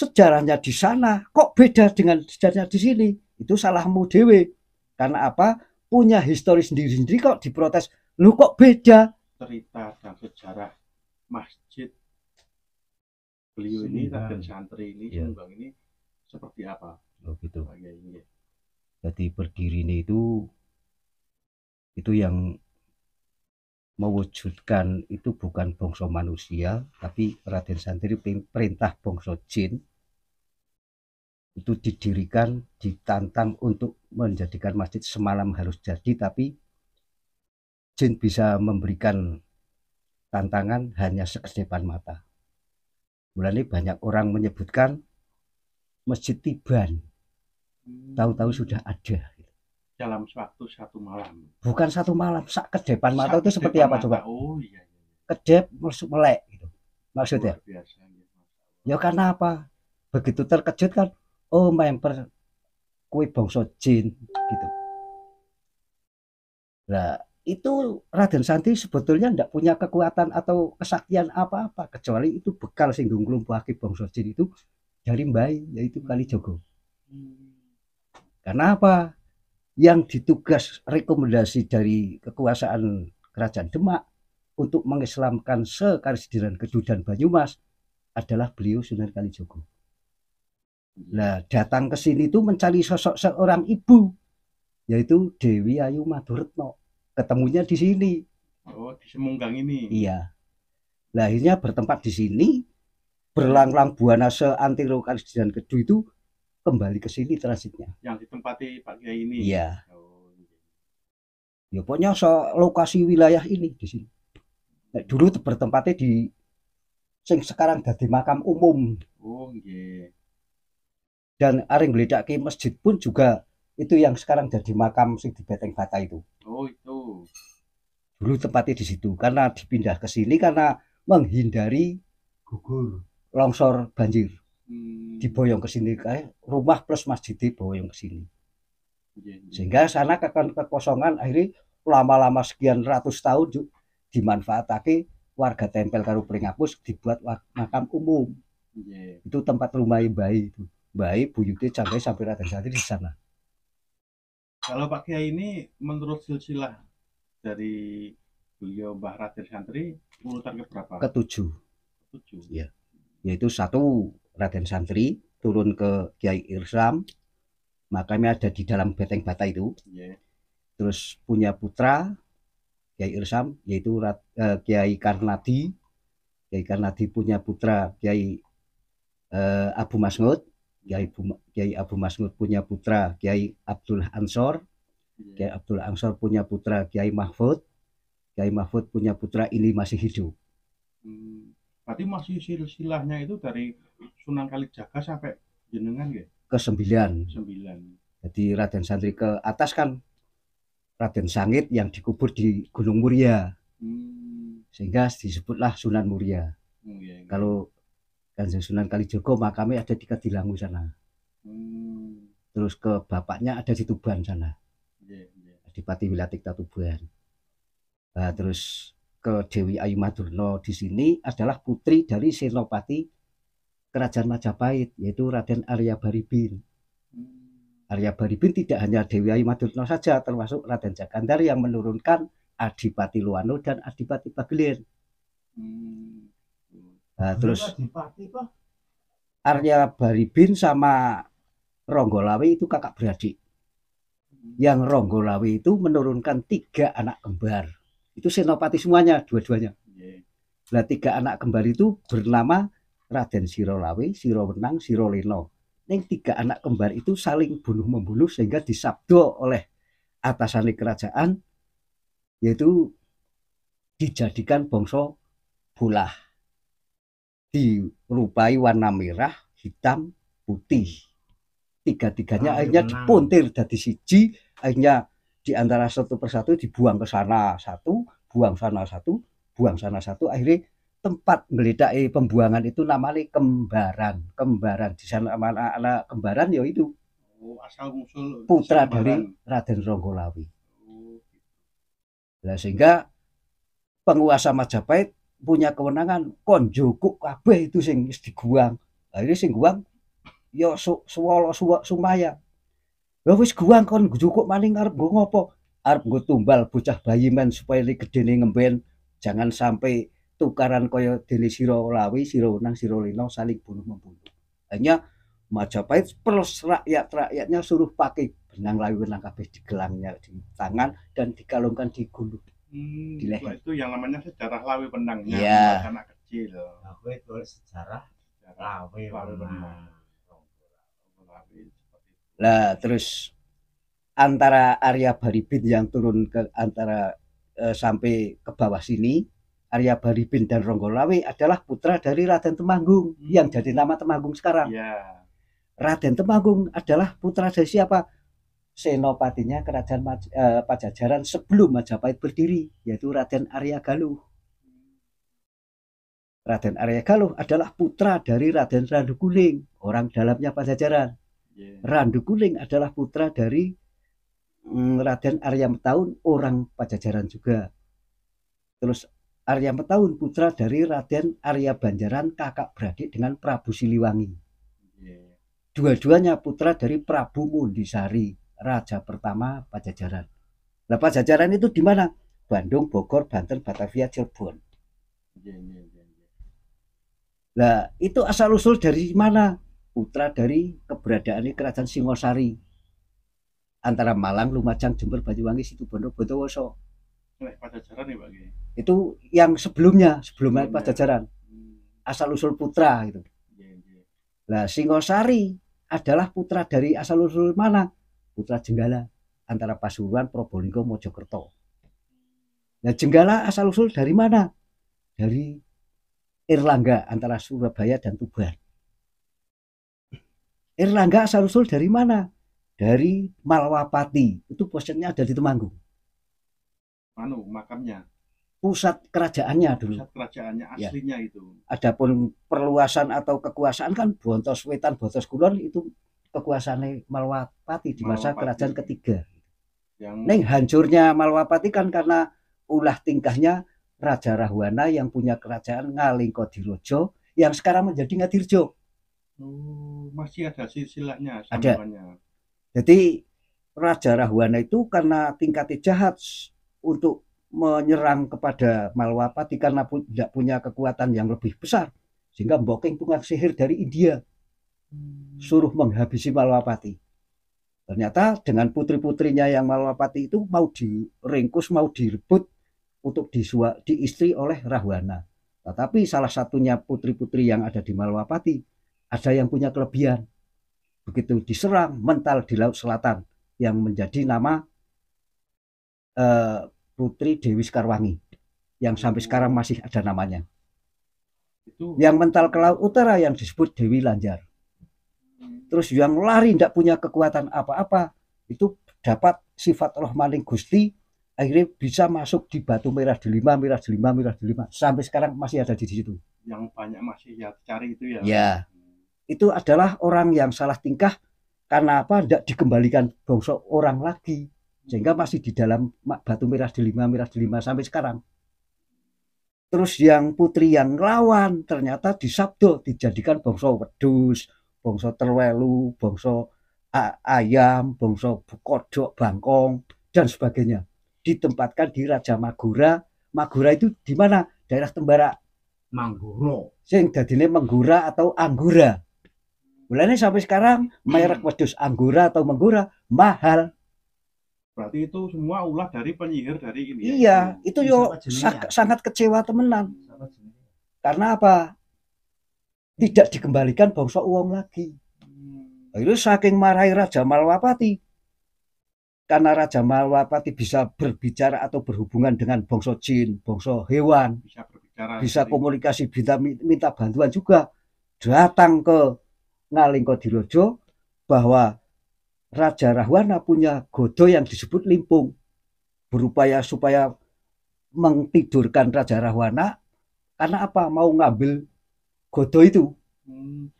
sejarahnya di sana kok beda dengan sejarahnya di sini. Itu salahmu dewe. Karena apa? Punya histori sendiri-sendiri kok diprotes. Lu kok beda? Cerita dan sejarah masjid beliau ini, Raden Santri ini, Ya. Sumedang ini seperti apa? Oh gitu. Pak Kiai ini. Jadi berdirinya itu yang mewujudkan itu bukan bangsa manusia, tapi Raden Santri perintah bangsa jin itu didirikan, ditantang untuk menjadikan masjid semalam harus jadi, tapi jin bisa memberikan tantangan hanya sekedepan mata. Mulai banyak orang menyebutkan Masjid Tiban, tahu-tahu sudah ada. Dalam satu malam. Bukan satu malam, sekedepan mata itu seperti apa coba? Oh iya. Kedep masuk melek gitu. Maksudnya? Luar biasa. Ya karena apa? Begitu terkejut kan, oh memper kue bangsa jin gitu. Nah, itu Raden Santri sebetulnya tidak punya kekuatan atau kesaktian apa-apa kecuali itu bekal singgung nglumpuhake bangsa jin itu dari Mbai, yaitu Kalijogo. Karena apa? Yang ditugas rekomendasi dari kekuasaan Kerajaan Demak untuk mengislamkan Sekarisdiran Kedu dan Banyumas adalah beliau Sunan Kalijogo. Nah, datang ke sini itu mencari sosok seorang ibu, yaitu Dewi Ayu Maduretno. Ketemunya di sini. Oh, di Semunggang ini. Iya. Nah, akhirnya bertempat di sini, berlang-lang buana seantero Kalisdiran Kedu itu kembali ke sini transitnya. Yang ditempati Pak Kiai ini. Iya. Ya pokoknya lokasi wilayah ini di sini. Nah, dulu bertempatnya di sing sekarang jadi makam umum. Oh, iya. Dan areng gledake masjid pun juga itu yang sekarang jadi makam sing di Beteng Bata itu. Oh, itu. Dulu tempatnya di situ karena dipindah ke sini karena menghindari gugur longsor banjir. Diboyong ke sini kayak rumah plus masjid diboyong ke sini. Sehingga sana kekosongan akhirnya lama-lama sekian ratus tahun dimanfaatake warga tempel karo Pringapus dibuat makam umum. Itu tempat rumah Mbah itu. Mbah buyute sampai Raden Santri di sana. Kalau Pak Kiai ini menurut silsilah dari beliau Mbah Raden Santri urutan keberapa? Ketujuh. Ketujuh. Ya. Yaitu satu Raden Santri turun ke Kiai Irsam, makamnya ada di dalam Beteng Bata itu. Terus punya putra Kiai Irsam yaitu Kiai Karnadi. Kiai Karnadi punya putra Kiai Abu Masngud. Kiai Abu Masngud punya putra Kiai Abdul Ansor. Kiai Abdul Ansor punya putra Kiai Mahfud. Kiai Mahfud punya putra ini masih hidup. Berarti masih silsilahnya itu dari Sunan Kalijaga sampai jenengan ya? Ke-9. Jadi Raden Santri ke atas kan Raden Sangit yang dikubur di Gunung Muria. Sehingga disebutlah Sunan Muria. Kalau Kanjeng Sunan Kalijogo makamnya ada di Kadilangu sana. Terus ke bapaknya ada di Tuban sana. Adipati Wilatikta Tuban. Nah, terus ke Dewi Ayu Madurno di sini adalah putri dari Senopati Kerajaan Majapahit yaitu Raden Arya Baribin. Arya Baribin tidak hanya Dewi Ayu Madurno saja, termasuk Raden Jakandar yang menurunkan Adipati Luano dan Adipati Bagelen. Nah, terus Arya Baribin sama Ronggolawe itu kakak beradik. Yang Ronggolawe itu menurunkan 3 anak kembar. Itu senopati semuanya, dua-duanya. Nah, 3 anak kembar itu bernama Raden Sirolawe, Sirowenang, Siroleno. Yang 3 anak kembar itu saling bunuh-membunuh sehingga disabdo oleh atasan kerajaan, yaitu dijadikan bangsa Bulah. Dirupai warna merah, hitam, putih. Tiga-tiganya akhirnya dipuntir dari siji, akhirnya di antara satu persatu dibuang ke sana satu, buang sana satu, buang sana satu, akhirnya tempat meledaki pembuangan itu namanya Kembaran. Kembaran di sana anak kembaran ya itu. Asal usul putra dari Raden Ronggolawe. Nah, sehingga penguasa Majapahit punya kewenangan konjokuk kabeh itu sing diguang. Akhirnya sing guang ya suwala sumaya. Lha wis guang kon njukuk maning arep nggo ngopo? Arep nggo tumbal bocah bayi men supaya gedene ngemben, jangan sampai tukaran kaya dene sira Lawi, sira Wenang, sira Lena saling bunuh membunuh. Hanya Majapahit plus rakyat-rakyatnya suruh pakai benang Lawi Wenang kabeh digelangnya di tangan dan dikalungkan di gulu. Di leher. Itu yang namanya sejarah Lawi Wenangnya ya. Anak kecil. Aku itu sejarah Lawi Wenang. Lah terus antara Arya Baribin yang turun ke antara sampai ke bawah sini, Arya Baribin dan Ronggolawe adalah putra dari Raden Temanggung yang jadi nama Temanggung sekarang. Ya. Raden Temanggung adalah putra dari siapa? Senopatinya kerajaan Pajajaran sebelum Majapahit berdiri, yaitu Raden Arya Galuh. Raden Arya Galuh adalah putra dari Raden Randu Kuning, orang dalamnya Pajajaran. Randu Kuning adalah putra dari Raden Arya Metaun, orang Pajajaran juga. Terus Arya Metaun putra dari Raden Arya Banjaran, kakak beradik dengan Prabu Siliwangi. Dua-duanya putra dari Prabu Mundisari, raja pertama Pajajaran. Nah, Pajajaran itu di mana? Bandung, Bogor, Banten, Batavia, Cirebon. Nah, itu asal usul dari mana? Putra dari keberadaan kerajaan Singosari antara Malang, Lumajang, Jember, Banyuwangi, Situbondo, Bondowoso. Pajajaran ya Pak? Itu yang sebelumnya Pajajaran. Asal usul putra gitu. Nah, Singosari adalah putra dari asal usul mana? Putra Jenggala antara Pasuruan, Probolinggo, Mojokerto. Nah, Jenggala asal usul dari mana? Dari Erlangga antara Surabaya dan Tuban. Erlangga asal usul dari mana? Dari Malwapati. Itu posisinya ada di Temanggung. Makamnya. Pusat kerajaannya dulu. Pusat kerajaannya aslinya ya. Itu. Adapun perluasan atau kekuasaan kan Bontos Wetan, Bontos Kulon itu kekuasaannya Malwapati di masa kerajaan ketiga. Neng hancurnya Malwapati kan karena ulah tingkahnya Raja Rahwana yang punya kerajaan Ngalingkodirojo yang sekarang menjadi Ngadirjo. Masih ada silsilahnya. Ada. Jadi Raja Rahwana itu karena tingkatnya jahat untuk menyerang kepada Malwapati karena tidak punya kekuatan yang lebih besar, sehingga Mboking tukang sihir dari India suruh menghabisi Malwapati. Ternyata dengan putri-putrinya yang Malwapati itu mau diringkus, mau direbut untuk diistri oleh Rahwana. Tetapi salah satunya putri-putri yang ada di Malwapati ada yang punya kelebihan. Begitu diserang mental di Laut Selatan yang menjadi nama Putri Dewi Sekarwangi yang sampai sekarang masih ada namanya. Itu yang mental ke Laut Utara yang disebut Dewi Lanjar. Terus yang lari tidak punya kekuatan apa-apa itu dapat sifat roh maling Gusti, akhirnya bisa masuk di Batu Merah Delima, sampai sekarang masih ada di situ. Yang banyak masih ya cari itu ya. Ya. Itu adalah orang yang salah tingkah karena apa? Tidak dikembalikan bangsa orang lagi. Sehingga masih di dalam Batu Merah Delima sampai sekarang. Terus yang putri yang ngelawan ternyata disabdo dijadikan bangsa wedhus, bangsa terwelu, bangsa ayam, bangsa kodok, bangkong dan sebagainya. Ditempatkan di Raja Magura. Magura itu di mana? Daerah Tembara. Mangguro. Sing dadine Menggura atau Anggura. Mulanya sampai sekarang merek wedhus Anggura atau Menggura mahal. Berarti itu semua ulah dari penyihir dari ini. Iya, itu yo sangat kecewa temenan. Karena apa? Tidak dikembalikan bangsa uang lagi. Itu saking marahi Raja Malwapati. Karena Raja Malwapati bisa berbicara atau berhubungan dengan bangsa jin, bangsa hewan, bisa komunikasi, bisa minta bantuan juga. Datang ke Ngalingkodirojo bahwa Raja Rahwana punya godo yang disebut limpung, berupaya supaya mentidurkan Raja Rahwana karena apa? Mau ngambil godo itu.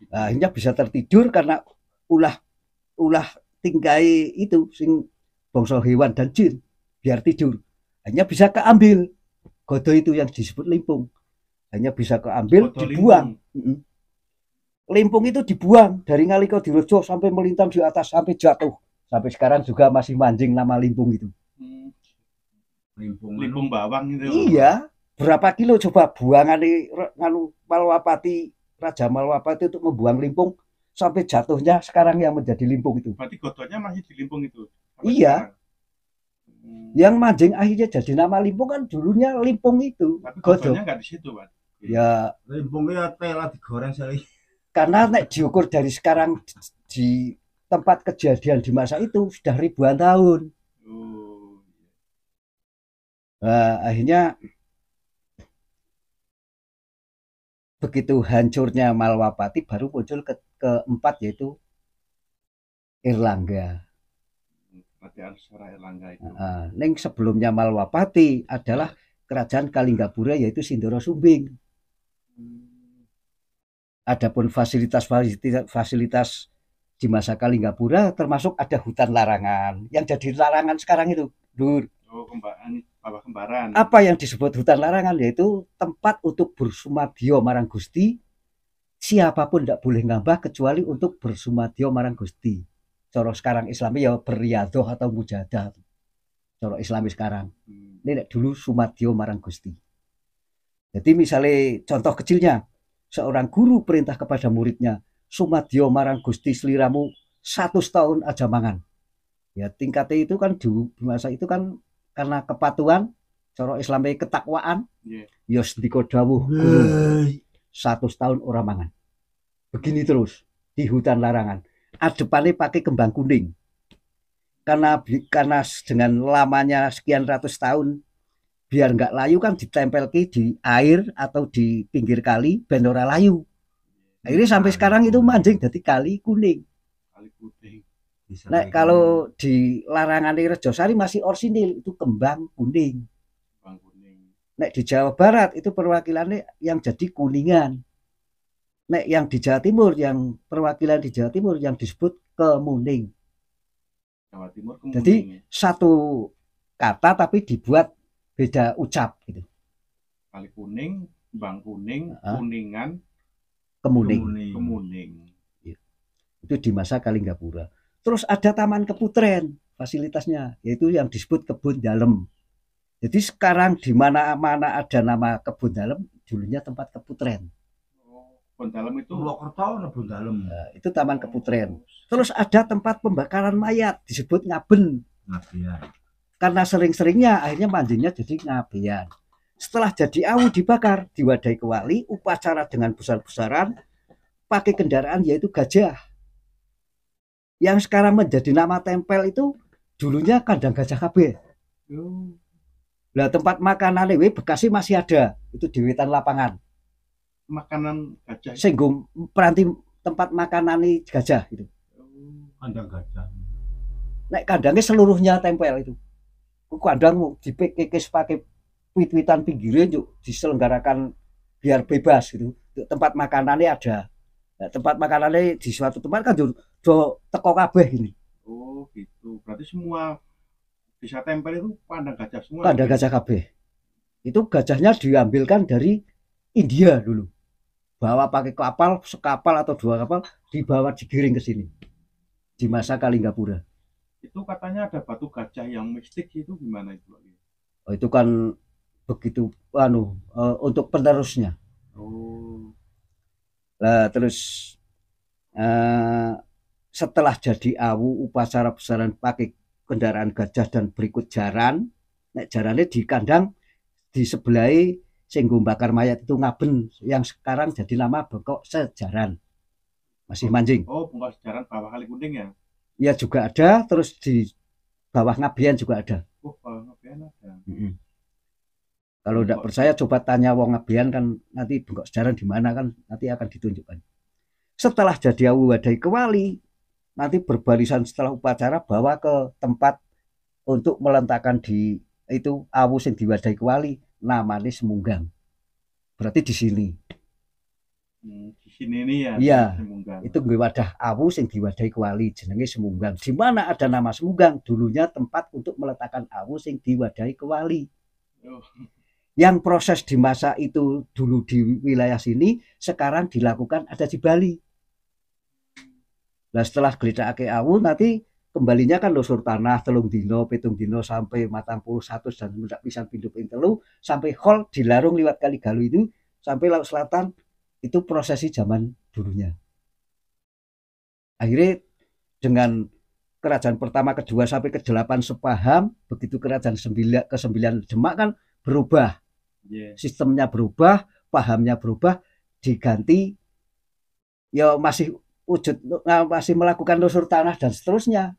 Akhirnya bisa tertidur karena ulah tingkai itu sing bangsa hewan dan jin biar tidur. Hanya bisa keambil godo itu yang disebut limpung. Hanya bisa keambil, godo dibuang. limpung itu dibuang dari Ngalikodirejo sampai melintang di atas sampai jatuh. Sampai sekarang juga masih manjing nama limpung itu. Limpung bawang itu. Iya, berapa kilo coba buangan nganu Malwapati, Raja Malwapati untuk membuang limpung sampai jatuhnya sekarang yang menjadi limpung itu. Berarti godongnya masih di limpung itu. Iya. Yang manjing akhirnya jadi nama limpung kan dulunya limpung itu. Tapi godongnya nggak di situ, Pak. Ya, limpungnya tela digoreng sekali. karena nek diukur dari sekarang di tempat kejadian di masa itu sudah ribuan tahun. Akhirnya begitu hancurnya Malwapati baru muncul keempat yaitu Airlangga. Kerajaan Sora Airlangga itu. Neng sebelumnya Malwapati adalah kerajaan Kalinggapura yaitu Sindoro Sumbing. Adapun fasilitas di masa Kalinggapura termasuk ada hutan larangan yang jadi larangan sekarang itu, Dur. Oh, Kembaran. Apa yang disebut hutan larangan yaitu tempat untuk bersumadio marang Gusti. Siapapun tidak boleh ngambah kecuali untuk bersumadio marang Gusti. Coro sekarang Islami ya beriadoh atau mujadah. Coro Islami sekarang. Ini dulu sumadio marang Gusti. Jadi misalnya contoh kecilnya, seorang guru perintah kepada muridnya, sumadio marang Gusti seliramu 100 tahun aja mangan. Ya tingkatnya itu kan di masa itu kan karena kepatuhan, coro Islami ketakwaan, ya sediko dawuh guru 100 tahun orang mangan. Begini terus di hutan larangan. Adepannya pakai kembang kuning. Karena dengan lamanya sekian ratus tahun, biar nggak layu kan ditempel di air atau di pinggir kali, ben ora layu. Akhirnya sampai sekarang itu manjing jadi kali kuning. Kali kuning. Nah, kalau di larangan Rejosari masih orsinil itu kembang kuning. Kembang kuning. Nah, di Jawa Barat itu perwakilannya yang jadi kuningan. Nah, yang di Jawa Timur, yang perwakilan di Jawa Timur yang disebut kemuning. Jawa Timur kemuning. Jadi satu kata tapi dibuat beda ucap gitu. Kali kuning, kembang kuning, kuningan, kemuning. Itu di masa Kalinggapura. Terus ada Taman Keputren fasilitasnya, yaitu yang disebut Kebun Dalem. Jadi sekarang di mana-mana ada nama Kebun Dalem, dulunya tempat Keputren. Kebun Dalem itu Purwokerto Kebun Dalem. Nah, itu Taman Keputren. Terus ada tempat pembakaran mayat disebut Ngaben. Ngabean. Karena sering-seringnya akhirnya manjingnya jadi Ngabean. Setelah jadi awu dibakar, diwadahi ke wali, upacara dengan besar-besaran, pakai kendaraan yaitu gajah. Yang sekarang menjadi nama tempel itu dulunya kandang gajah kabeh. Nah, tempat makanan Bekasi masih ada, itu di Wetan Lapangan. Makanan gajah. Singgung peranti tempat makanan gajah itu. Kandang gajah. Nek kandangnya seluruhnya tempel itu. Kandang dipikis pakai wit-witan pinggirnya juga diselenggarakan biar bebas gitu. Tempat makanannya ada. Nah, tempat makanannya di suatu tempat kan do teko kabeh ini. Oh gitu. Berarti semua bisa tempel itu kandang gajah semua. Kandang gajah kabeh. Itu gajahnya diambilkan dari India dulu. Bawa pakai kapal, sekapal atau 2 kapal, dibawa digiring ke sini. Di masa Kalinggapura. Itu katanya ada batu gajah yang mistik, itu gimana itu? Oh, itu kan begitu untuk penerusnya. Oh. Nah, terus setelah jadi awu upacara besaran pakai kendaraan gajah dan berikut jaran. Nek jarannya di kandang di sebelah sing bakar mayat itu Ngaben yang sekarang jadi nama Bengkok Sejaran. Masih manjing. Oh, Bengkok Sejaran bawah Kali Kuning ya? Ya juga ada, terus di bawah Ngabean juga ada. Oh, bawah Ngabean ada. Kalau tidak percaya coba tanya wong Ngabean kan nanti Bengkok Sejaran di mana kan nanti akan ditunjukkan. Setelah jadi awu wadai ke wali, nanti berbarisan setelah upacara bawa ke tempat untuk meletakkan di itu awu sing diwadahi ke wali, namanya Semunggang. Berarti di sini. Di sini nih ya. Iya. Itu gue wadah awu sing diwadahi ke wali jenenge Semunggang. Di mana ada nama Semunggang, dulunya tempat untuk meletakkan awu sing diwadahi ke wali. Yang proses di masa itu dulu di wilayah sini sekarang dilakukan ada di Bali. Nah setelah gledakake awu nanti kembalinya kan losur tanah 3 dino, 7 dino sampai 41 dan mendak pisan pindho ping 3 sampai hol dilarung liwat Kali Galuh itu sampai laut selatan itu prosesi zaman dulunya. Akhirnya dengan kerajaan pertama, kedua sampai ke-8 sepaham, begitu kerajaan ke-9 Demak kan berubah. Sistemnya berubah, pahamnya berubah, diganti ya masih masih melakukan lusur tanah dan seterusnya.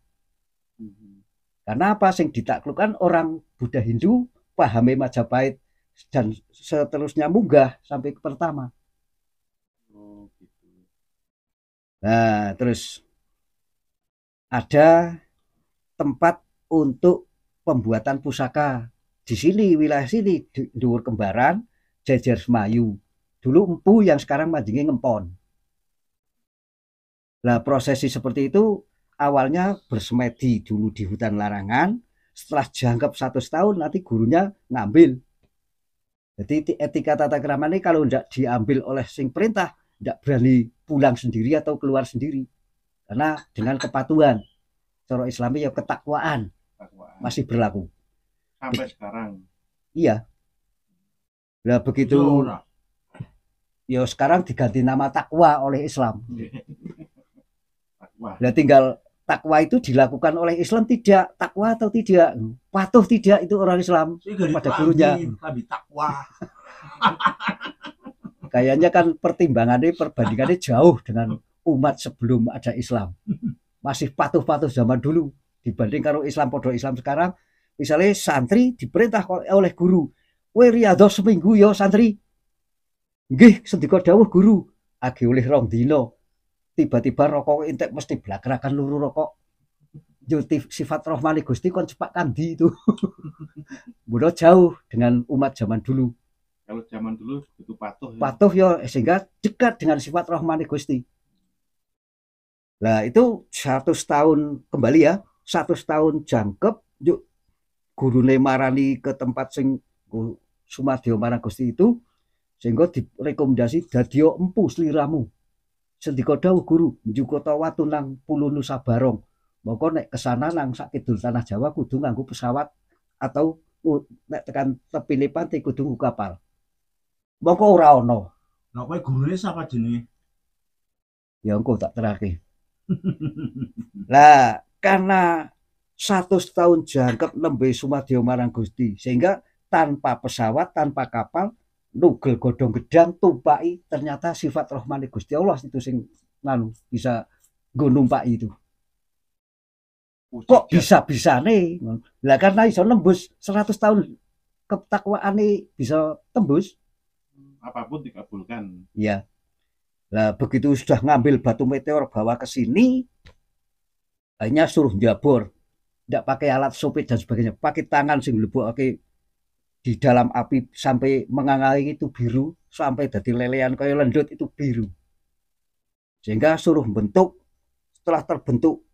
Karena apa? Sing ditaklukkan orang Buddha Hindu, pahami Majapahit dan seterusnya munggah sampai ke pertama. Nah, terus ada tempat untuk pembuatan pusaka di sini, wilayah sini, di Dhuwur Kembaran, Jejer Semayu. Dulu Empu yang sekarang Majinge Ngempon. Nah, prosesi seperti itu awalnya bersemedi dulu di hutan larangan, setelah jangkep 100 tahun nanti gurunya ngambil. Jadi etika tata krama ini kalau tidak diambil oleh sing perintah, tidak berani pulang sendiri atau keluar sendiri. Karena dengan kepatuhan, cara Islami ya ketakwaan masih berlaku. Sampai sekarang. Iya. Nah begitu, ya sekarang diganti nama takwa oleh Islam. Nah tinggal takwa itu dilakukan oleh Islam tidak, takwa atau tidak, patuh tidak itu orang Islam pada gurunya. Kayaknya kan pertimbangannya, perbandingannya jauh dengan umat sebelum ada Islam. Masih patuh-patuh zaman dulu dibanding kalau Islam podo Islam sekarang. Misalnya santri diperintah oleh guru, "Kowe riyadhah seminggu ya santri." Nggih, sendika dawuh guru. Agi oleh 2 dino. Tiba-tiba rokok entek mesti blakrakan luru rokok. Yo sifat rohmani Gusti kon cepak kandi itu. Bodoh jauh dengan umat zaman dulu. Kalau zaman dulu itu patuh. Patuh ya sehingga dekat dengan sifat rohmani Gusti. Nah itu 100 tahun kembali ya, 100 tahun jangkep yuk gurune marani ke tempat sing Sumadyo marang Gusti itu sehingga direkomendasi dadya empu sliramu. Sendika dawuh guru, njukata watu nang Pulo Nusa Barong. Moko nek kesana nang sak kidul tanah Jawa kudu nganggo pesawat atau nek tekan tepine pantai kudu nganggo kapal. Moko ora ana. Lah kowe gurune sapa jenenge? Ya engko tak terake. Lah karena 100 tahun jangkep nembe Sumadyo marang Gusti sehingga tanpa pesawat, tanpa kapal, nugel godhong gedang tumpaki, ternyata sifat rohmani Gusti Allah itu sing nganu bisa nggo numpaki itu. Kok bisa-bisane? Lah karena iso nembus 100 tahun ketakwaane bisa tembus. Apapun dikabulkan. Iya. Lah begitu sudah ngambil batu meteor bawa ke sini, hanya suruh jabor. Tidak pakai alat sopit dan sebagainya, pakai tangan sing mlebokake di dalam api sampai mengangai itu biru, sampai dadi lelean kaya lendut itu biru. Sehingga suruh bentuk, setelah terbentuk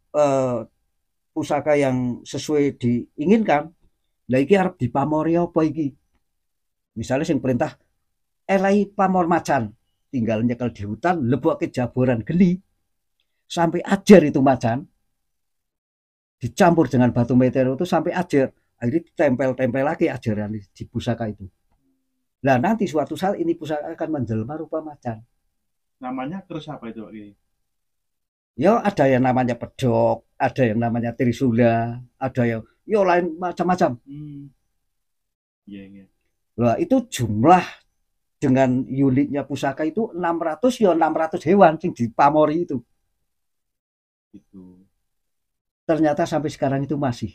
pusaka yang sesuai diinginkan, lah iki arep dipamori apa iki? Misalnya sing perintah elai pamor macan, tinggal nyekel di hutan, lebokke jaboran geni sampai ajar itu macan. Dicampur dengan batu meteor itu sampai ajar, akhirnya tempel-tempel lagi ajaran di pusaka itu. Nah nanti suatu saat ini pusaka akan menjelma rupa macan. Namanya terus apa itu? Ya ada yang namanya pedok, ada yang namanya trisula, ada yang yo lain macam-macam. Iya. Lah itu jumlah dengan unitnya pusaka itu 600 ya 600 hewan yang dipamori itu. Ternyata sampai sekarang itu masih.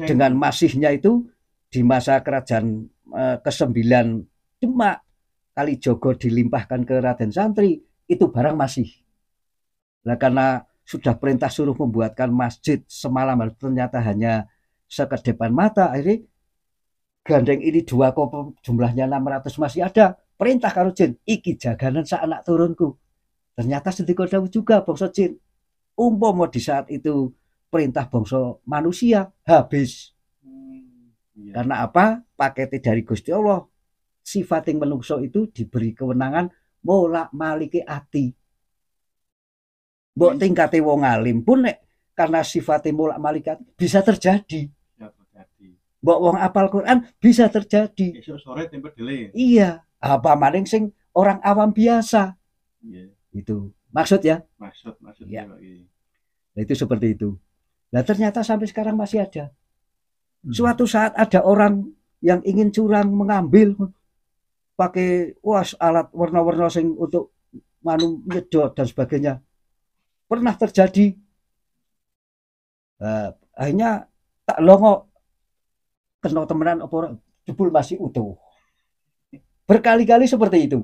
Dengan masihnya itu di masa kerajaan ke-9 Demak, Kalijogo dilimpahkan ke Raden Santri, itu barang masih. Nah karena sudah perintah suruh membuatkan masjid semalam, ternyata hanya sekedepan mata, akhirnya gandeng ini 2 koper jumlahnya 600 masih ada. Perintah karo jin, iki jaganan sa anak turunku. Ternyata sendika dawuh juga bangsa jin. Umpama di saat itu perintah bangsa manusia habis. Karena apa? Pakete dari Gusti Allah. Sifating menungso itu diberi kewenangan molak maliki ati. Mbok tingkate wong alim pun nek karena sifatnya mulak-malikat bisa terjadi. Ya terjadi. Mbok wong apal Quran bisa terjadi. Esok sore tempe dele. Iya, apa maning sing orang awam biasa. Iya. Itu maksud ya. Maksudnya Ya. Pak Kiai. Nah, itu seperti itu. Nah ternyata sampai sekarang masih ada. Suatu saat ada orang yang ingin curang mengambil pakai alat warna-warna sing untuk nyedot dan sebagainya. Pernah terjadi. Akhirnya tak longo kena temenan apa jebul masih utuh. Berkali-kali seperti itu.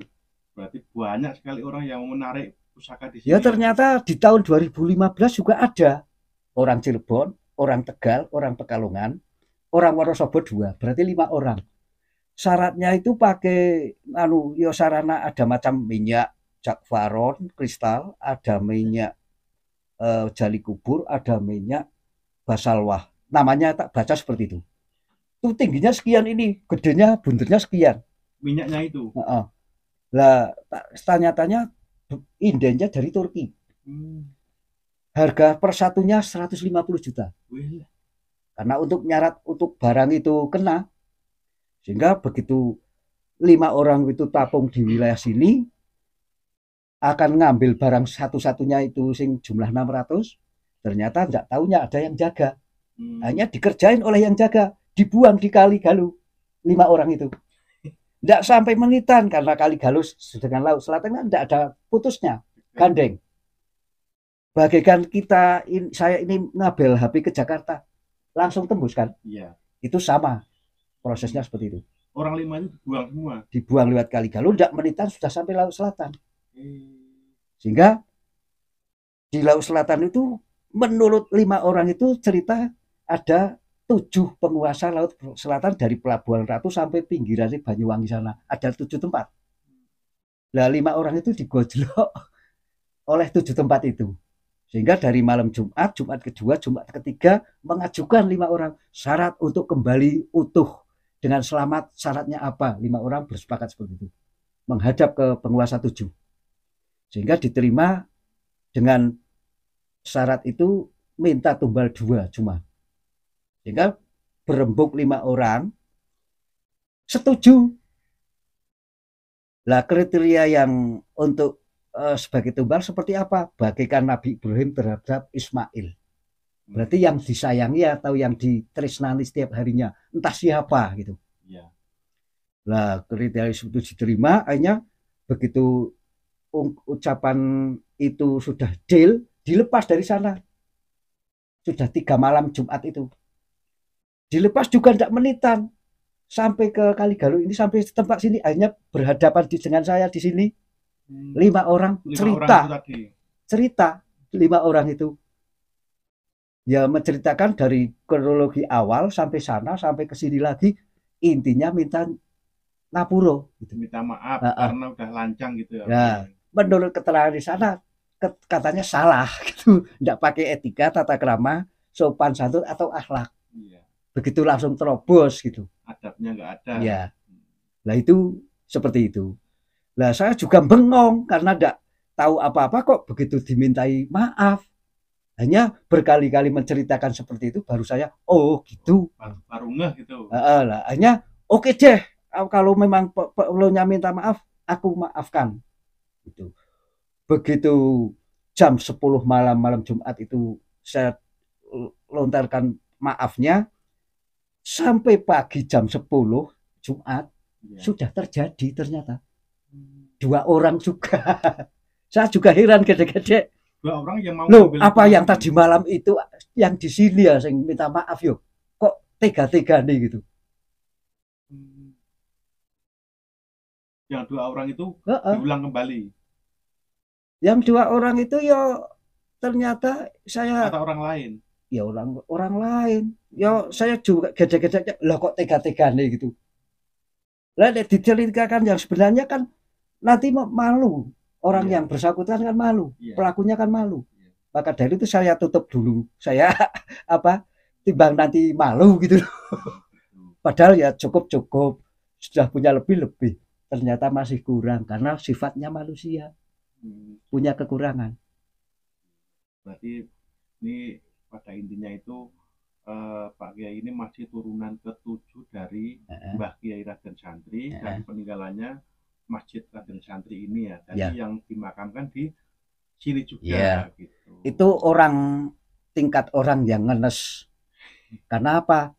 Berarti banyak sekali orang yang menarik pusaka di sini. Ya ternyata di tahun 2015 juga ada orang Cirebon, orang Tegal, orang Pekalongan, orang Wonosobo 2, berarti 5 orang. Syaratnya itu pakai ya sarana ada macam minyak jakfaron, kristal, ada minyak jali kubur, ada minyak basalwah. Namanya tak baca seperti itu. Itu tingginya sekian ini, gedenya buntutnya sekian. Minyaknya itu. Lah tanya-tanya indennya dari Turki. Harga per satunya 150 juta. Wih. Karena untuk nyarat untuk barang itu kena. Sehingga begitu 5 orang itu tapung di wilayah sini akan ngambil barang satu-satunya itu sing jumlah 600, ternyata enggak taunya ada yang jaga. Hanya dikerjain oleh yang jaga, dibuang di Kali Galuh 5 orang itu. Enggak sampai menitan karena Kali Galuh dengan laut selatan kan enggak ada putusnya, gandeng. Bagaikan saya ini ngabel HP ke Jakarta, langsung tembus kan? Iya. Itu sama prosesnya seperti itu. Orang 5 itu dibuang semua. Dibuang lewat Kali Galuh, enggak menitan sudah sampai laut selatan. Sehingga di laut selatan itu menurut 5 orang itu cerita ada 7 penguasa laut selatan dari Pelabuhan Ratu sampai pinggiran Banyuwangi sana. Ada 7 tempat. Nah 5 orang itu digojlok oleh 7 tempat itu. Sehingga dari malam Jumat, Jumat kedua, Jumat ketiga mengajukan 5 orang syarat untuk kembali utuh dengan selamat. Syaratnya apa? 5 orang bersepakat seperti itu. Menghadap ke penguasa 7. Sehingga diterima dengan syarat itu minta tumbal 2 cuma. Sehingga berembuk 5 orang setuju. Lah kriteria yang untuk sebagai tumbal seperti apa? Bagaikan Nabi Ibrahim terhadap Ismail. Berarti yang disayangi atau yang ditresnani setiap harinya, entah siapa gitu. Ya. Lah kriteria itu diterima, akhirnya begitu ucapan itu sudah deal, dilepas dari sana. Sudah 3 malam Jumat itu. Dilepas juga tidak menitan. Sampai ke Kali Galuh ini, sampai tempat sini, akhirnya berhadapan dengan saya di sini. 5 orang cerita 5 orang itu. Ya menceritakan dari kronologi awal sampai sana, sampai ke sini lagi, intinya minta ngapuro. Gitu. Minta maaf karena udah lancang gitu ya. Ya. Menurut keterangan di sana katanya salah gitu, tidak pakai etika, tata krama, sopan santun atau akhlak. Iya. Begitu langsung terobos gitu. Adabnya nggak ada. Ya. Nah itu seperti itu. Nah saya juga bengong karena tidak tahu apa-apa kok begitu dimintai maaf. Hanya berkali-kali menceritakan seperti itu baru saya oh gitu. Baru ngeh gitu. Lah hanya oke deh kalau memang perlunya minta maaf aku maafkan. Gitu. Begitu jam 10 malam Jumat itu saya lontarkan maafnya, sampai pagi jam 10 Jumat sudah terjadi ternyata 2 orang juga. Saya juga heran gede-gede. 2 orang yang mau loh apa yang tadi malam itu yang di sini ya yang minta maaf yuk kok tega-tega nih gitu. Yang 2 orang itu diulang kembali. Yang 2 orang itu ya ternyata saya atau orang lain. Ya orang lain. Ya saya juga gede-gede lah kok tega-tega nih gitu. Lah diceritakan yang sebenarnya kan nanti malu. Orang yang bersangkutan kan malu. Pelakunya kan malu. Maka dari itu saya tutup dulu. Saya timbang nanti malu gitu. Padahal ya cukup. Sudah punya lebih. Ternyata masih kurang karena sifatnya manusia. Punya kekurangan. Berarti ini pada intinya itu Pak Kiai ini masih turunan ke-7 dari Mbah Kiai Raden Santri dan peninggalannya Masjid Raden Santri ini ya. Tadi yang dimakamkan di sini juga gitu. Itu tingkat orang yang ngenes. Karena apa?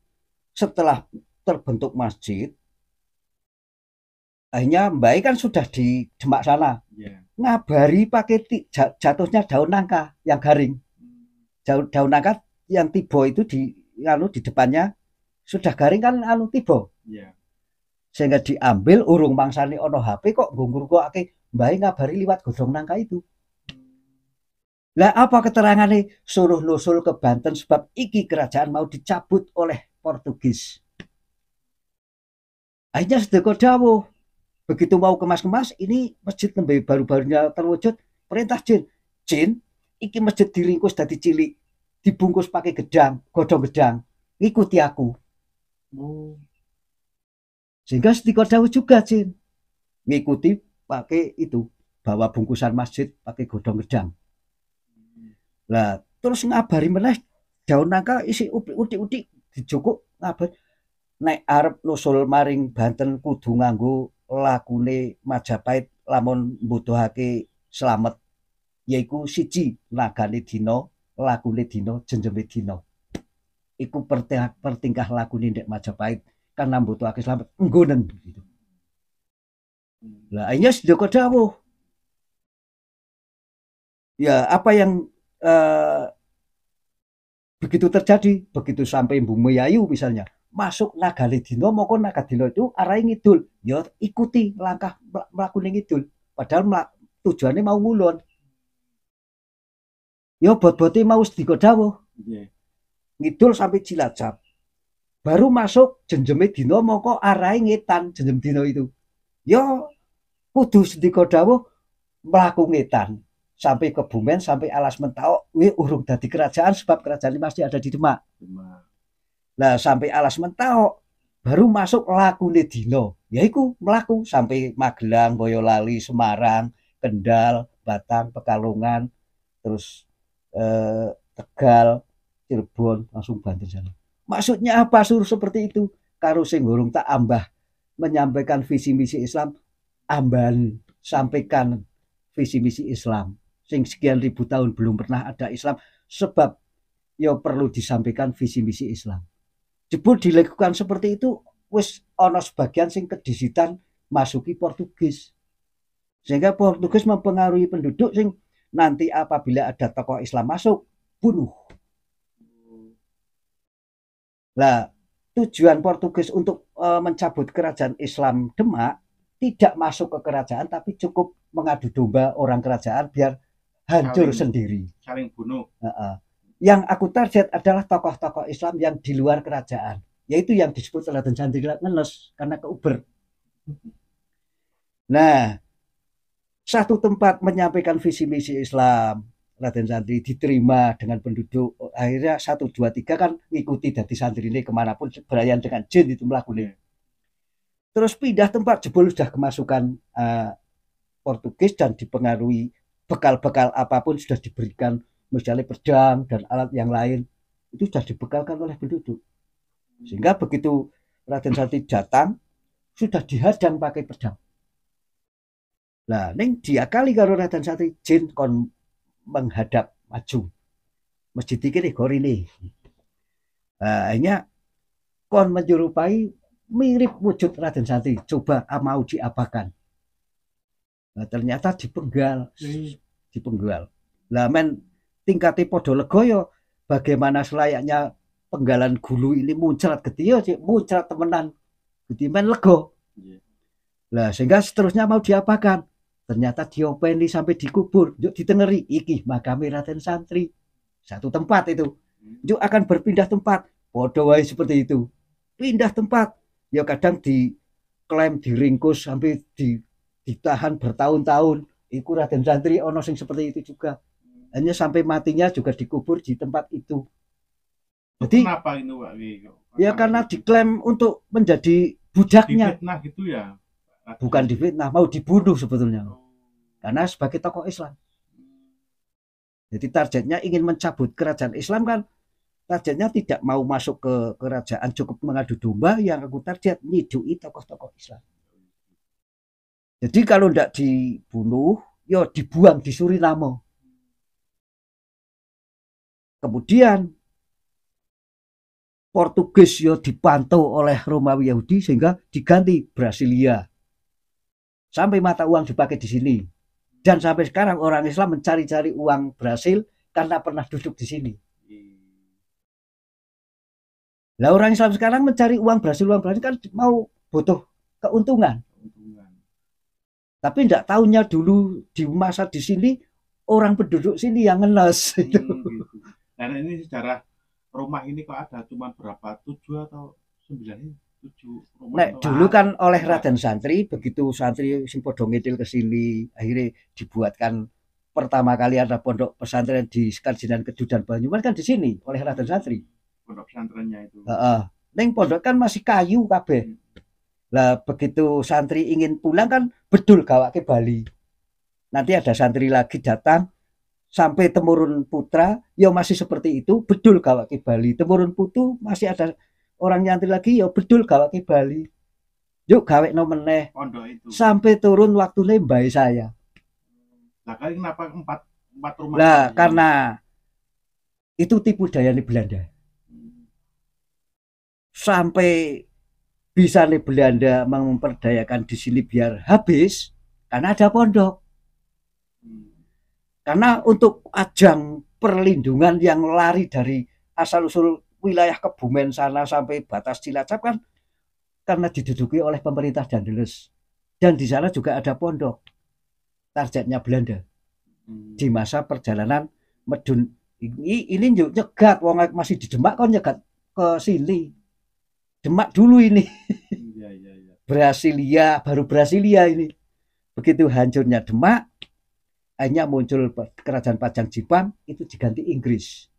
Setelah terbentuk masjid, akhirnya Mbak kan sudah di Demak sana. Ngabari pakai jatuhnya daun nangka yang garing. Daun nangka yang tibo itu di depannya sudah garing kan tibo. Sehingga diambil urung mangsani ono HP kok ngunggur kok Mbak ngabari liwat godhong nangka itu. Lah apa keterangannya? Suruh nusul ke Banten sebab iki kerajaan mau dicabut oleh Portugis. Akhirnya sedekah dawuh. Begitu mau kemas-kemas, ini masjid nembe baru-barunya terwujud, perintah Jin, iki masjid diringkus dadi cilik, dibungkus pakai godhong gedang, ikuti aku. Sehingga sedekah dawuh juga Jin, ngikuti pakai itu, bawa bungkusan masjid pakai godhong gedang. Lah terus ngabari meneh daun nangka isi udik-udik dijokok ngabari nek arep nusul maring Banten kudu nganggo lakune Majapahit lamun mbutuhake slamet yaiku siji nagane dina lakune dina jenjeme dina iku pertingkah lakune ndek Majapahit karena mbutuhake slamet nggonen gitu. Lah akhirnya sedekah dawuh ya apa yang begitu terjadi, begitu sampai Bumiayu misalnya masuk Nagale Dino, moko Nagadino itu arah ngidul, ya ikuti langkah melakukan ngidul, padahal tujuannya mau ngulon. Ya bot-bote mau sedika dawuh. Ngidul sampai Cilacap. Baru masuk jenjeme dino moko arah ngetan jenjem dino itu. Ya kudu sedika dawuh mlaku ngetan. Sampai Kebumen, sampai Alas Mentawok, urung dadi kerajaan sebab kerajaan ini masih ada di Demak. Nah sampai Alas Mentawok baru masuk lakune dino, yaiku melaku sampai Magelang, Boyolali, Semarang, Kendal, Batang, Pekalongan, terus Tegal, Cirebon, langsung Banten sana. Maksudnya apa suruh seperti itu? Karo sing urung tak ambah menyampaikan visi misi Islam, amban sampaikan visi misi Islam. Sing sekian ribu tahun belum pernah ada Islam sebab ya perlu disampaikan visi misi Islam. Jebul dilakukan seperti itu wis ana sebagian sing kedisitan masuki Portugis. Sehingga Portugis mempengaruhi penduduk sing nanti apabila ada tokoh Islam masuk bunuh. Lah tujuan Portugis untuk mencabut kerajaan Islam Demak tidak masuk ke kerajaan tapi cukup mengadu domba orang kerajaan biar hancur sendiri. Saling bunuh. Yang aku target adalah tokoh-tokoh Islam yang di luar kerajaan, yaitu yang disebut Raden Santri ngenes karena keuber. Nah, satu tempat menyampaikan visi misi Islam, Raden Santri diterima dengan penduduk. Akhirnya 1, 2, 3 kan ngikuti dari santri ini kemanapun berayan dengan jin itu melakukan. Terus pindah tempat jebol sudah kemasukan Portugis dan dipengaruhi bekal-bekal apapun sudah diberikan, misalnya pedang dan alat yang lain itu sudah dibekalkan oleh penduduk. Sehingga begitu Raden Santri datang sudah dihadang pakai pedang. Nah, ning diakali karo Raden Santri jin kon menghadap maju. Masjid iki gorine. Akhirnya kon menyerupai mirip wujud Raden Santri, coba mau diapakan. Nah, ternyata dipenggal. Lah men tingkatnya podo legoyo bagaimana selayaknya penggalan gulu ini muncrat gede ya, muncrat temenan. Gede men lego. Lah sehingga seterusnya mau diapakan? Ternyata diopeni sampai dikubur, yuk ditengeri iki makame Raden Santri. Satu tempat itu. Yuk akan berpindah tempat. Podo wae seperti itu. Pindah tempat. Ya kadang diklaim diringkus sampai ditahan bertahun-tahun. Iku Raden Santri ono sing seperti itu juga. Hanya sampai matinya juga dikubur di tempat itu. Jadi kenapa itu Pak? Ya karena diklaim untuk menjadi budaknya. Difitnah gitu ya? Bukan difitnah, mau dibunuh sebetulnya. Karena sebagai tokoh Islam. Jadi targetnya ingin mencabut kerajaan Islam kan, targetnya tidak mau masuk ke kerajaan, cukup mengadu domba. Yang aku target nyidui tokoh-tokoh Islam. Jadi kalau tidak dibunuh, ya dibuang di Suriname. Kemudian Portugis ya dipantau oleh Romawi Yahudi sehingga diganti Brasilia. Sampai mata uang dipakai di sini. Dan sampai sekarang orang Islam mencari-cari uang Brasil karena pernah duduk di sini. Lah orang Islam sekarang mencari uang Brasil kan mau butuh keuntungan. Tapi tidak tahunya dulu di masa di sini orang penduduk sini yang ngenes itu. Gitu. Dan ini secara rumah ini kok ada cuma berapa? 7 atau 9 ini? 7 rumah. Nek dulu kan oleh Raden Santri, begitu santri sing padha ngidil ke sini, akhirnya dibuatkan pertama kali ada pondok pesantren di Karjinan Kedu dan Banyumas kan di sini oleh Raden Santri. Pondok pesantrennya itu. Ning pondok kan masih kayu kabeh. Lah begitu santri ingin pulang kan bedul gawake Bali. Nanti ada santri lagi datang sampai temurun putra ya masih seperti itu, bedul gawake Bali. Temurun putu masih ada orang nyantri lagi ya bedul gawake Bali. Yuk gawe no meneh. Pondok itu. Sampai turun waktunya mbak saya. Nah kali kenapa empat rumah? Lah karena itu tipu daya di Belanda. Sampai bisa nih Belanda memperdayakan di sini biar habis karena ada pondok. Karena untuk ajang perlindungan yang lari dari asal-usul wilayah Kebumen sana sampai batas Cilacap kan karena diduduki oleh pemerintah Dandeles. Dan di sana juga ada pondok. Targetnya Belanda. Di masa perjalanan medun ini nyegat wong masih di Demak kok nyegat ke sini. Demak dulu ini. Brasilia, baru Brasilia ini. Begitu hancurnya Demak, hanya muncul kerajaan Pajang Jipang, itu diganti Inggris.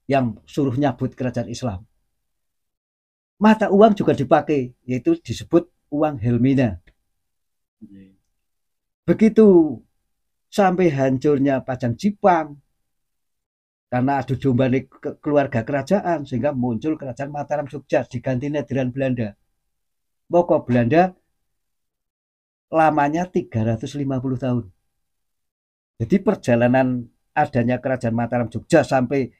Yang suruh nyabut kerajaan Islam. Mata uang juga dipakai, yaitu disebut uang Helmina. Begitu sampai hancurnya Pajang Jipang, karena adu domba keluarga kerajaan, sehingga muncul kerajaan Mataram Jogja, diganti Nederland Belanda. Pokok Belanda lamanya 350 tahun. Jadi perjalanan adanya kerajaan Mataram Jogja sampai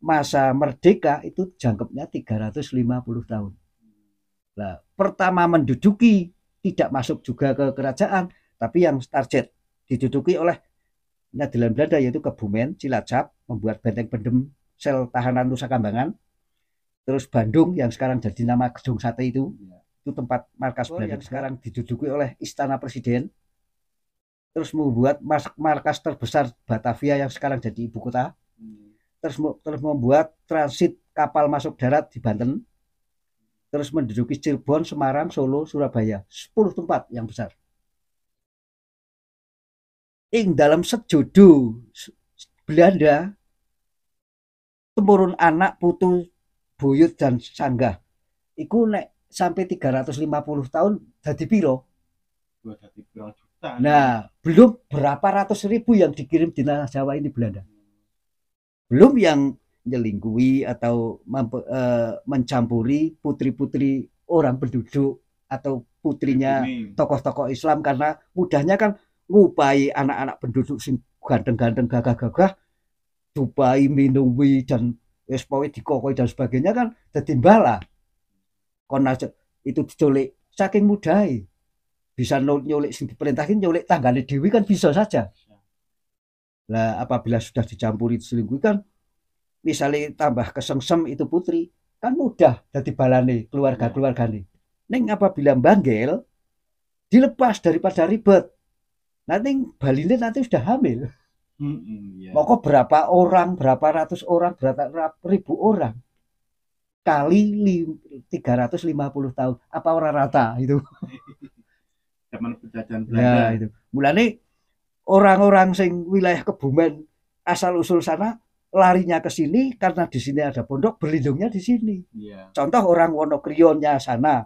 masa merdeka itu jangkepnya 350 tahun. Nah, pertama menduduki tidak masuk juga ke kerajaan, tapi yang target diduduki oleh Nederland Belanda yaitu Kebumen, Cilacap, membuat benteng pendem sel tahanan Nusa Kambangan. Terus Bandung yang sekarang jadi nama Gedung Sate itu tempat markas Belanda yang sekarang diduduki oleh Istana Presiden. Terus membuat markas terbesar Batavia yang sekarang jadi ibu kota. Terus membuat transit kapal masuk darat di Banten. Terus menduduki Cirebon, Semarang, Solo, Surabaya. 10 tempat yang besar. Ing dalam sejodo Belanda temurun anak putu buyut dan sanggah iku nek sampai 350 tahun jadi piro? Nah, belum berapa ratus ribu yang dikirim di tanah Jawa ini Belanda. Belum yang nyelingkuhi atau mencampuri putri-putri orang penduduk atau putrinya tokoh-tokoh Islam karena mudahnya kan ngupai anak-anak penduduk sing ganteng-ganteng gagah-gagah dupai minumi dan espowe dikokoi dan sebagainya kan dadi bala kon itu diculik saking mudahnya bisa nyulik sing diperintahin nyulik tanggane dewi kan bisa saja. Lah apabila sudah dicampuri diselingkuhi kan misalnya tambah kesengsem itu putri kan mudah dadi balane keluarga-keluargane. Ning apabila banggel dilepas daripada ribet. Nanti baline nanti sudah hamil. Maka berapa orang, berapa ratus orang, berapa ribu orang kali 350 tahun. Apa orang rata itu? Zaman penjajahan Belanda. Ya itu. Mulane orang-orang sing wilayah Kebumen asal usul sana larinya ke sini karena di sini ada pondok, berlindungnya di sini. Yeah. Contoh orang Wonokrionnya sana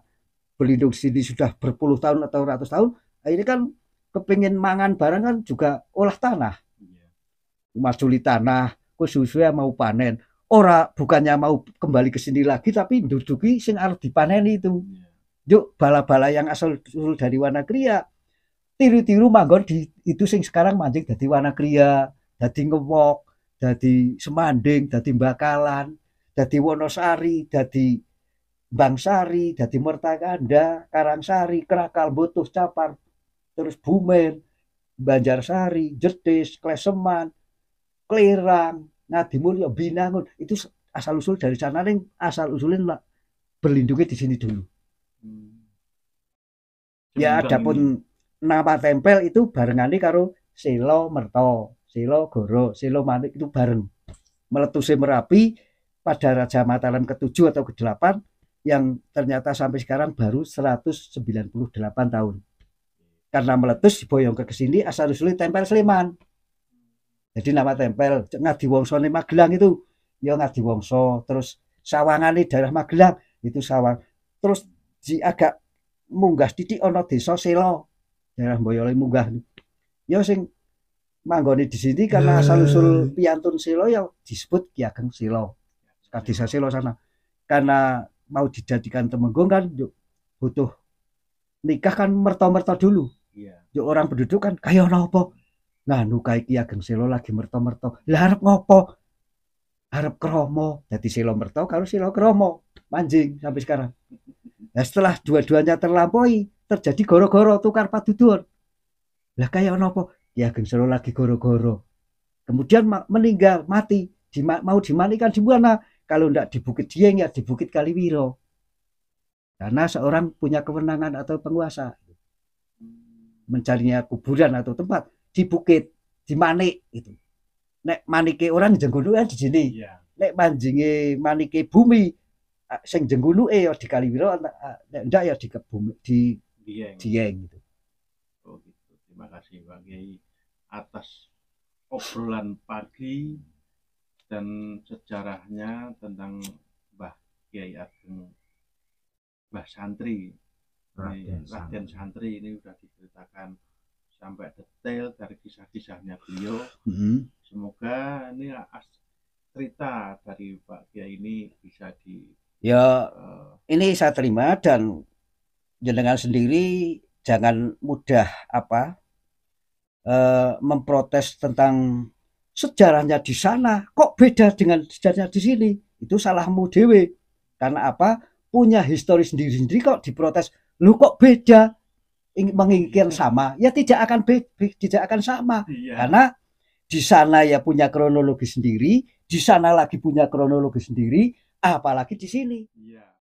berlindung di sini sudah berpuluh tahun atau ratus tahun. Ini kan kepingin mangan barang kan juga olah tanah. masuli tanah, susunya mau panen. Ora bukannya mau kembali ke sini lagi, tapi nduduki sing arep dipanen itu. Yuk bala-bala yang asal usul dari Wanagria tiru-tiru manggon di itu sing sekarang mancing dadi Wanagria, dadi Ngewok, dadi Semanding, dadi Bakalan, dadi Wonosari, dadi Bangsari, dadi Mertakanda, Karangsari, Krakal, Butuh, Capar, terus Bumen, Banjarsari, Jetis, Kleseman, Klerang, Ngadimulyo, Binangun, itu asal usul dari sana nih, asal usulin lah berlindungnya di sini dulu. Ya adapun nama tempel itu barengane karo Selo Merto, Selo Goro, Selo Manik itu bareng. Meletusnya Merapi pada Raja Mataram ke-7 atau ke-8 yang ternyata sampai sekarang baru 198 tahun. Karena meletus diboyong ke sini asal usulnya tempel Sleman. Jadi nama tempel Ngadiwongso di Magelang itu ya Ngadiwongso, terus Sawangan di daerah Magelang itu Sawang. Terus di agak munggah titik ono desa Selo, daerah Boyolali munggah. Ya sing manggone di sini karena asal usul piantun Selo ya disebut Ki Ageng Selo. Desa Selo sana. Karena mau dijadikan temenggung kan butuh nikah kan merto-merto dulu. Yuk orang penduduk kan kaya apa? Nganu kae Ki Ageng Selo lagi merto-merto. Lah arep ngopo? Arep kromo. Dadi Selo merto kalau Selo kromo. Manjing sampai sekarang. Nah setelah dua-duanya terlampaui, terjadi goro-goro tukar padudur. Lah kaya apa? Ki Ageng Selo lagi goro-goro. Kemudian meninggal, mati. Mau dimanikan di mana? Kalau enggak di Bukit Dieng ya di Bukit Kaliwiro. Karena seorang punya kewenangan atau penguasa. Mencarinya kuburan atau tempat di bukit, di manik itu. Nek manike orang jenggunuke di sini. Nek manjinge manike bumi sing jenggunuke ya di Kaliwiro, nek ndak ya di Kebumi di Dieng gitu. Oh gitu. Terima kasih Pak Kiai atas obrolan pagi dan sejarahnya tentang Mbah Kiai Ageng Mbah Santri. Raden Santri ini sudah diceritakan sampai detail dari kisah-kisahnya beliau. Semoga ini cerita dari Pak Kiai ini bisa ini saya terima dan jenengan sendiri jangan mudah memprotes tentang sejarahnya di sana kok beda dengan sejarahnya di sini. Itu salahmu dewe. Karena punya histori sendiri-sendiri kok diprotes. Lu kok beda menginginkan sama ya tidak akan sama karena di sana ya punya kronologi sendiri, di sana lagi punya kronologi sendiri, apalagi di sini.